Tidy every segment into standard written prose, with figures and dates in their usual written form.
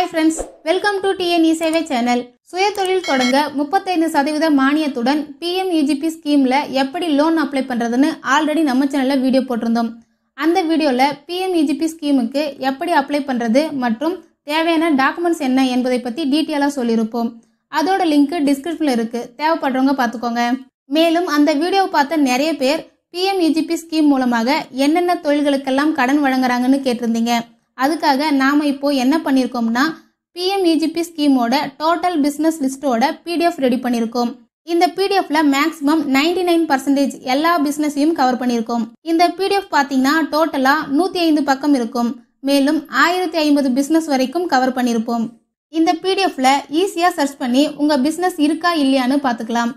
Hi friends, welcome to TNE சேவை channel. சுயதொழில் தொடங்க 35% மானியத்துடன் PMUGP ஸ்கீம்ல எப்படி லோன் அப்ளை பண்றதுன்னு ஆல்ரெடி நம்ம சேனல்ல வீடியோ போட்டிருந்தோம். அந்த வீடியோல PMUGP ஸ்கீமுக்கு எப்படி அப்ளை பண்றது மற்றும் தேவையான டாக்குமெண்ட்ஸ் என்ன என்பதை பத்தி டீடைலா சொல்லியிருப்போம். அதோட லிங்க் டிஸ்கிரிப்ஷன்ல இருக்கு. தேவைப்படுறவங்க பாத்துக்கோங்க. மேலும் அந்த வீடியோவை பார்த்த நிறைய பேர் PMUGP ஸ்கீம் மூலமாக என்னென்ன தொழில்களுக்கெல்லாம் கடன் வழங்குறாங்கன்னு கேட்டிருந்தீங்க. அதுக்காக நாம இப்போ என்ன பண்ணிருக்கோம்னா PMUGP ஸ்கீமோட டோட்டல் பிசினஸ் லிஸ்டோட PDF ரெடி பண்ணிருக்கோம். இந்த PDFல மேக்ஸிமம் 99% எல்லா பிசினஸையும் கவர் பண்ணிருக்கோம். இந்த PDF பாத்தீங்கன்னா டோட்டலா 105 பக்கம் இருக்கும். மேலும் 1050 பிசினஸ் வரைக்கும் கவர் பண்ணிருப்போம். இந்த PDFல ஈஸியா சர்ச் பண்ணி உங்க பிசினஸ் இருக்கா இல்லையான்னு பாத்துக்கலாம்.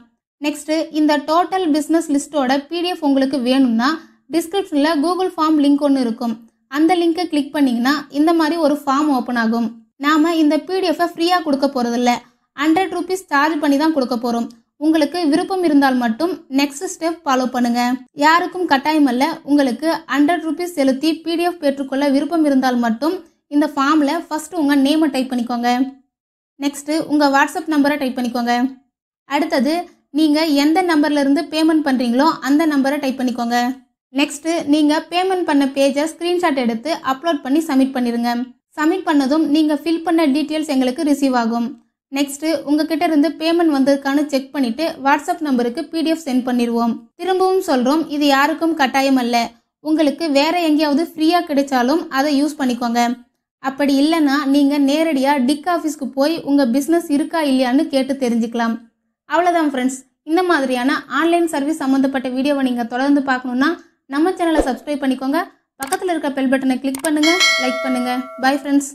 நெக்ஸ்ட் இந்த டோட்டல் பிசினஸ் லிஸ்டோட PDF உங்களுக்கு வேணும்னா டிஸ்கிரிப்ஷன்ல கூகுள் ஃபார்ம் லிங்க் ஒன்று இருக்கும். அந்த லிங்கை கிளிக் பண்ணீங்கன்னா இந்த மாதிரி ஒரு ஃபார்ம் ஓபன் ஆகும். நாம இந்த PDF ஃப்ரீயா கொடுக்க போறதில்ல, 100 rupees சார்ஜ் பண்ணி தான் கொடுக்க போறோம். உங்களுக்கு விருப்பம் இருந்தால் மட்டும் நெக்ஸ்ட் ஸ்டெப் ஃபாலோ பண்ணுங்க. யாருக்கும் கட்டாயம் அல்ல. உங்களுக்கு 100 rupees செலுத்தி PDF பெற்றுக்கொள்ள விருப்பம் இருந்தால் மட்டும் இந்த ஃபார்ம்ல ஃபர்ஸ்ட் உங்க நேமை டைப் பண்ணிக்கோங்க. நெக்ஸ்ட் உங்க வாட்ஸ்அப் நம்பரை டைப் பண்ணிக்கோங்க. அடுத்தது நீங்க எந்த நம்பர்ல இருந்து பேமெண்ட் பண்றீங்களோ அந்த நம்பரை டைப் பண்ணிக்கோங்க. நெக்ஸ்ட் நீங்க பேமெண்ட் பண்ண பேஜை ஸ்கிரீன்ஷாட் எடுத்து அப்லோட் பண்ணி சப்மிட் பண்ணிருங்க. சப்மிட் பண்ணதும் நீங்க ஃபில் பண்ண டீடைல்ஸ் எங்களுக்கு ரிசீவ் ஆகும். நெக்ஸ்ட் உங்ககிட்ட இருந்து பேமெண்ட் வந்ததுக்கான செக் பண்ணிட்டு வாட்ஸ்அப் நம்பருக்கு PDF சென்ட் பண்ணிடுவோம். திரும்பவும் சொல்றோம், இது யாருக்கும் கட்டாயம் அல்ல. உங்களுக்கு வேற எங்கேயாவது ஃப்ரீயா கிடைச்சாலும் அதை யூஸ் பண்ணிக்கோங்க. அப்படி இல்லைன்னா நீங்க நேரடியா டிக் ஆஃபீஸ்க்கு போய் உங்க பிசினஸ் இருக்கா இல்லையான்னு கேட்டு தெரிஞ்சுக்கலாம். அவ்வளவுதான் ஃப்ரெண்ட்ஸ். இந்த மாதிரியான ஆன்லைன் சர்வீஸ் சம்பந்தப்பட்ட வீடியோவை நீங்க தொடர்ந்து பார்க்கணும்னா நம்ம சேனலை சப்ஸ்கிரைப் பண்ணிக்கோங்க. பக்கத்தில் இருக்க பெல் பட்டனை கிளிக் பண்ணுங்க, லைக் பண்ணுங்க. Bye friends.